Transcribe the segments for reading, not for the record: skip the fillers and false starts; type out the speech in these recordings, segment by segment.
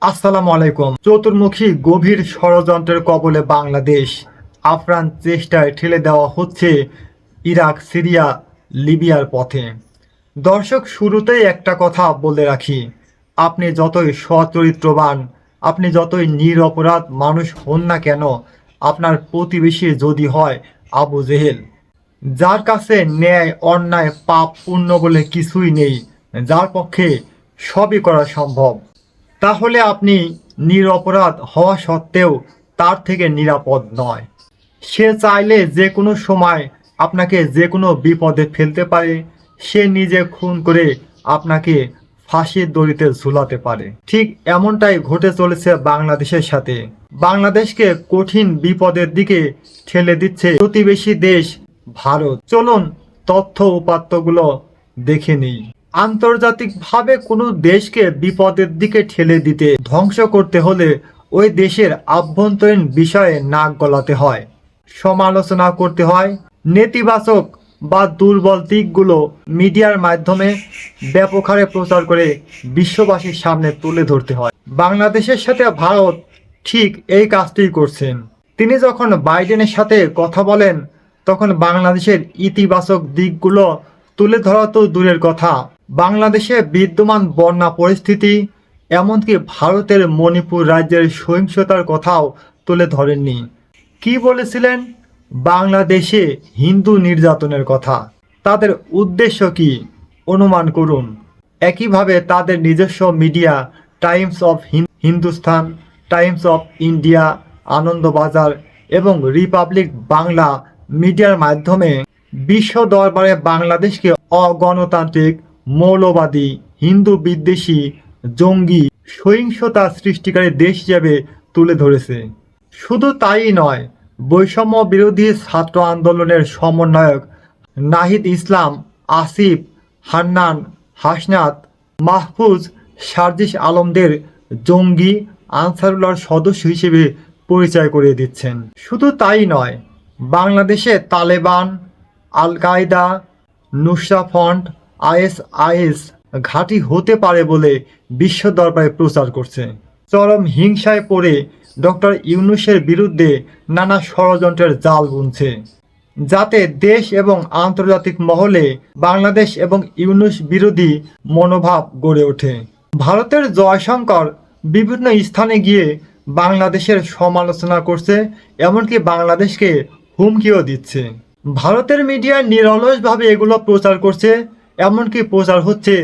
আসসালামু আলাইকুম। চতুর্মুখী গভীর ষড়যন্ত্রের কবলে বাংলাদেশ। আফগান চেষ্টায় ঠেলে দেওয়া হচ্ছে ইরাক, সিরিয়া, লিবিয়ার পথে। দর্শক, শুরুতেই একটা কথা বলে রাখি, আপনি যতই সচরিত্রবান, আপনি যতই নিরপরাধ মানুষ হন না কেন, আপনার প্রতিবেশী যদি হয় আবু জেহেল, যার কাছে ন্যায়, অন্যায়, পাপ, পুণ্য বলে কিছুই নেই, যার পক্ষে সবই করা সম্ভব, তাহলে আপনি নিরপরাধ হওয়া সত্ত্বেও তার থেকে নিরাপদ নয়। সে চাইলে যে কোনো সময় আপনাকে যে কোনো বিপদে ফেলতে পারে। সে নিজে খুন করে আপনাকে ফাঁসির দড়িতে ঝুলাতে পারে। ঠিক এমনটাই ঘটে চলেছে বাংলাদেশের সাথে। বাংলাদেশকে কঠিন বিপদের দিকে ঠেলে দিচ্ছে প্রতিবেশী দেশ ভারত। চলুন তথ্য উপাত্তগুলো দেখে নিই। আন্তর্জাতিকভাবে কোনো দেশকে বিপদের দিকে ঠেলে দিতে, ধ্বংস করতে হলে ওই দেশের আভ্যন্তরীণ বিষয়ে নাক গলাতে হয়, সমালোচনা করতে হয়, নেতিবাচক বা দুর্বল দিকগুলো মিডিয়ার মাধ্যমে ব্যাপক হারে প্রচার করে বিশ্ববাসীর সামনে তুলে ধরতে হয়। বাংলাদেশের সাথে ভারত ঠিক এই কাজটি করছেন। তিনি যখন বাইডেনের সাথে কথা বলেন, তখন বাংলাদেশের ইতিবাচক দিকগুলো তুলে ধরা তো দূরের কথা, বাংলাদেশে বিদ্যমান বন্যা পরিস্থিতি, এমনকি ভারতের মণিপুর রাজ্যের সহিংসতার কথাও তুলে ধরেননি। কি বলেছিলেন? বাংলাদেশে হিন্দু নির্যাতনের কথা। তাদের উদ্দেশ্য কি অনুমান করুন। একইভাবে তাদের নিজস্ব media Times of Hindustan, Times of India, Anandabazar এবং রিপাবলিক বাংলা মিডিয়ার মাধ্যমে বিশ্ব দরবারে বাংলাদেশকে অগণতান্ত্রিক, মৌলবাদী, হিন্দু বিদ্বেষী, জঙ্গি, সহিংসতা সৃষ্টিকারী দেশ হিসেবে তুলে ধরেছে। শুধু তাই নয়, বৈষম্য বিরোধী ছাত্র আন্দোলনের সমন্বয়ক নাহিদ ইসলাম, আসিফ, হান্নান, হাসনাত, মাহফুজ, সার্জিস আলমদের জঙ্গি আনসারুল্লাহর সদস্য হিসেবে পরিচয় করিয়ে দিচ্ছেন। শুধু তাই নয়, বাংলাদেশে তালেবান, আল কায়দা, নুসরা ফ্রন্ট, আইএসআইএস ঘাঁটি হতে পারে বলে বিশ্ব দরবারে প্রচার করছে। চরম হিংসায় পড়ে ডক্টর ইউনূসের বিরুদ্ধে নানা ষড়যন্ত্রের জাল বুনছে, যাতে দেশ এবং আন্তর্জাতিক মহলে বাংলাদেশ এবং ইউনূস বিরোধী মনোভাব গড়ে ওঠে। ভারতের জয়শঙ্কর বিভিন্ন স্থানে গিয়ে বাংলাদেশের সমালোচনা করছে, এমনকি বাংলাদেশকে হুমকিও দিচ্ছে। ভারতের মিডিয়া নিরলসভাবে এগুলো প্রচার করছে, এমনকি প্রচার হচ্ছে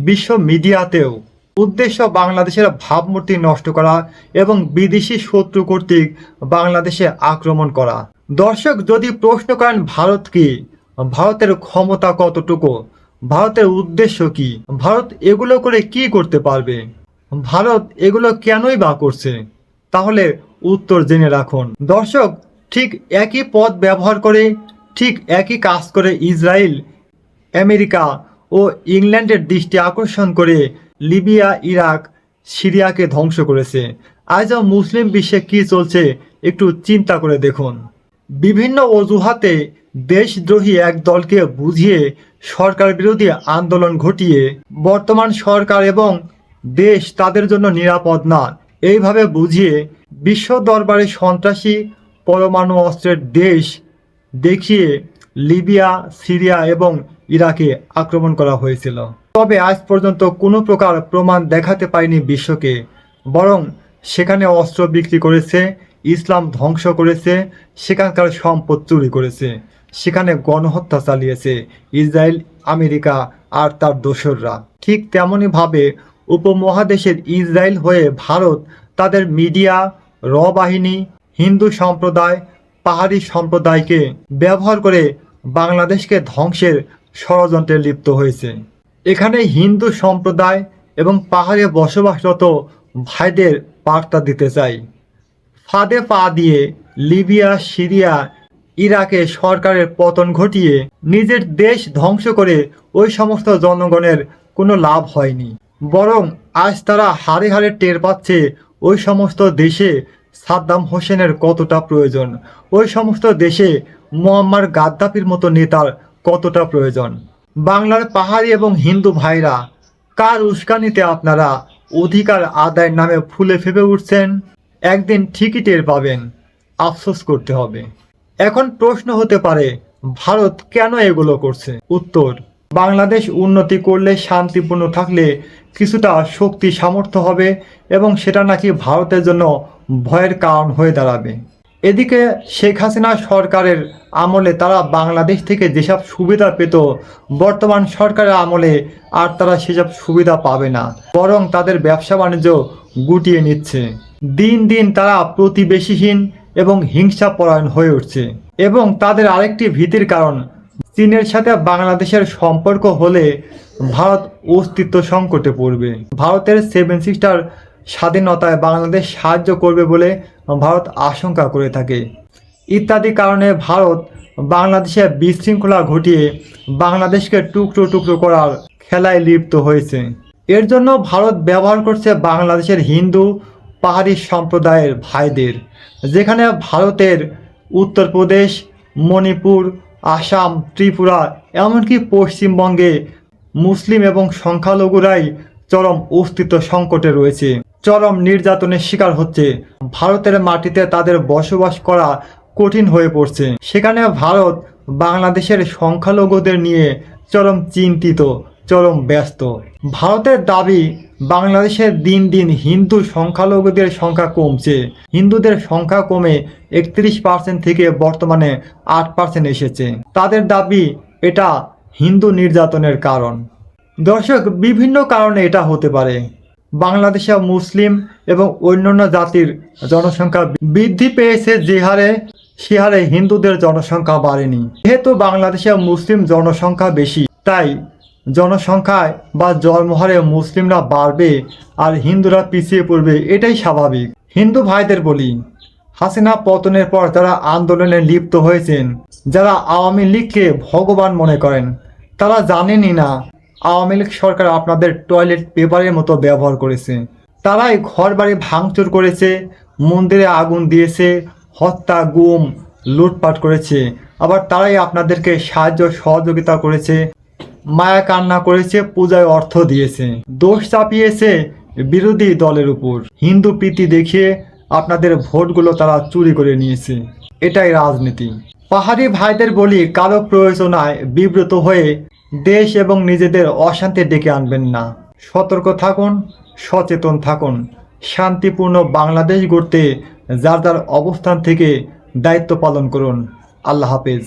বিশ্ব মিডিয়াতেও। উদ্দেশ্য বাংলাদেশের ভাবমূর্তি নষ্ট করা এবং বিদেশি শত্রু কর্তৃক বাংলাদেশে আক্রমণ করা। দর্শক, যদি প্রশ্ন করেন ভারত কি, ভারতের ক্ষমতা কতটুকু, ভারতের উদ্দেশ্য কি, ভারত এগুলো করে কি করতে পারবে, ভারত এগুলো কেনই বা করছে, তাহলে উত্তর জেনে রাখুন। দর্শক, ঠিক একই পথ ব্যবহার করে, ঠিক একই কাজ করে ইসরায়েল, আমেরিকা ও ইংল্যান্ডের দৃষ্টি আকর্ষণ করে লিবিয়া, ইরাক, সিরিয়াকে ধ্বংস করেছে। আজও মুসলিম বিশ্বে কি চলছে একটু চিন্তা করে দেখুন। বিভিন্ন অজুহাতে দেশদ্রোহী এক দলকে বুঝিয়ে সরকার বিরোধী আন্দোলন ঘটিয়ে বর্তমান সরকার এবং দেশ তাদের জন্য নিরাপদ না, এইভাবে বুঝিয়ে বিশ্ব দরবারে সন্ত্রাসী, পরমাণু অস্ত্রের দেশ দেখিয়ে লিবিয়া, সিরিয়া এবং ইরাকে আক্রমণ করা হয়েছিল। তবে আজ পর্যন্ত কোনো প্রকার প্রমাণ দেখাতে পারেনি বিশ্বকে, বরং সেখানে অস্ত্র বিক্রি করেছে, ইসলাম ধ্বংস করেছে, সেখানকার সম্পদ চুরি করেছে, সেখানে গণহত্যা চালিয়েছে ইসরায়েল, আমেরিকা আর তার দোসররা। ঠিক তেমনইভাবে উপমহাদেশের ইসরায়েল হয়ে ভারত তাদের মিডিয়া, র বাহিনী, হিন্দু সম্প্রদায়, পাহাড়ি সম্প্রদায়কে ব্যবহার করে বাংলাদেশকে ধ্বংসের ষড়যন্ত্রে লিপ্ত হয়েছে। এখানে হিন্দু সম্প্রদায় এবং পাহাড়ে বসবাসরত ভাইদের বার্তা দিতে চাই, ফাঁদে পা দিয়ে লিবিয়া, সিরিয়া, ইরাকে সরকারের পতন ঘটিয়ে নিজের দেশ ধ্বংস করে ওই সমস্ত জনগণের কোনো লাভ হয়নি, বরং আজ তারা হাড়ে হাড়ে টের পাচ্ছে ওই সমস্ত দেশে সাদ্দাম হোসেনের কতটা প্রয়োজন, ওই সমস্ত দেশে মুয়াম্মার গাদ্দাফির মতো নেতার কতটা প্রয়োজন। বাংলার পাহাড়ি এবং হিন্দু ভাইরা, কার উস্কানিতে আপনারা অধিকার আদায়ের নামে ফুলে ফেপে উঠছেন, একদিন ঠিকই টের পাবেন, আফসোস করতে হবে। এখন প্রশ্ন হতে পারে, ভারত কেন এগুলো করছে? উত্তর, বাংলাদেশ উন্নতি করলে, শান্তিপূর্ণ থাকলে কিছুটা শক্তি সামর্থ্য হবে এবং সেটা নাকি ভারতের জন্য ভয়ের কারণ হয়ে দাঁড়াবে। এদিকে শেখ হাসিনা সরকারের আমলে তারা বাংলাদেশ থেকে যেসব সুবিধা পেত, বর্তমান সরকারের আমলে আর তারা সেসব সুবিধা পাবে না, বরং তাদের ব্যবসা বাণিজ্য গুটিয়ে নিচ্ছে। দিন দিন তারা প্রতিবেশীহীন এবং হিংসাপরায়ণ হয়ে উঠছে। এবং তাদের আরেকটি ভীতির কারণ, চীনের সাথে বাংলাদেশের সম্পর্ক হলে ভারত অস্তিত্ব সংকটে পড়বে। ভারতের 7 সিস্টার স্বাধীনতায় বাংলাদেশ সাহায্য করবে বলে ভারত আশঙ্কা করে থাকে। ইত্যাদি কারণে ভারত বাংলাদেশে বিশৃঙ্খলা ঘটিয়ে বাংলাদেশকে টুকরো টুকরো করার খেলায় লিপ্ত হয়েছে। এর জন্য ভারত ব্যবহার করছে বাংলাদেশের হিন্দু পাহাড়ি সম্প্রদায়ের ভাইদের, যেখানে ভারতের উত্তরপ্রদেশ, মণিপুর, আসাম, ত্রিপুরা, এমনকি পশ্চিমবঙ্গে মুসলিম এবং সংখ্যালঘুরাই চরম অস্তিত্ব সংকটে রয়েছে, চরম নির্যাতনের শিকার হচ্ছে। ভারতের মাটিতে তাদের বসবাস করা কঠিন হয়ে পড়ছে। সেখানে ভারত বাংলাদেশের সংখ্যালঘুদের নিয়ে চরম চিন্তিত, চরম ব্যস্ত। ভারতের দাবি, বাংলাদেশে দিন দিন হিন্দু সংখ্যালঘুদের সংখ্যা কমছে। হিন্দুদের সংখ্যা কমে 31% থেকে বর্তমানে 8% এসেছে। তাদের দাবি এটা হিন্দু নির্যাতনের কারণ। দর্শক, বিভিন্ন কারণে এটা হতে পারে। বাংলাদেশে মুসলিম এবং অন্যান্য জাতির জনসংখ্যা বৃদ্ধি পেয়েছে যে হারে, সে হারে হিন্দুদের জনসংখ্যা বাড়েনি। যেহেতু বাংলাদেশে মুসলিম জনসংখ্যা বেশি, তাই জনসংখ্যায় বা জন্মহারে মুসলিমরা বাড়বে আর হিন্দুরা পিছিয়ে পড়বে, এটাই স্বাভাবিক। হিন্দু ভাইদের বলি, হাসিনা পতনের পর যারা আন্দোলনে লিপ্ত হয়েছেন, যারা আওয়ামী লীগকে ভগবান মনে করেন, তারা জানেনই না আওয়ামী লীগ সরকার আপনাদের টয়লেট পেপারের মতো ব্যবহার করেছে। তারাই ঘর বাড়ি ভাঙচুর করেছে, মন্দিরে আগুন দিয়েছে, হত্যা, গুম, লুটপাট করেছে। আবার তারাই আপনাদেরকে সাহায্য সহযোগিতা করেছে, মায়া কান্না করেছে, পূজায় অর্থ দিয়েছে, দোষ চাপিয়েছে বিরোধী দলের উপর। হিন্দু প্রীতি দেখিয়ে আপনাদের ভোটগুলো তারা চুরি করে নিয়েছে। এটাই রাজনীতি। পাহাড়ি ভাইদের বলি, কারো প্রয়োজনায় বিব্রত হয়ে দেশ এবং নিজেদের অশান্তি ডেকে আনবেন না। সতর্ক থাকুন, সচেতন থাকুন। শান্তিপূর্ণ বাংলাদেশ গড়তে যার যার অবস্থান থেকে দায়িত্ব পালন করুন। আল্লাহ হাফেজ।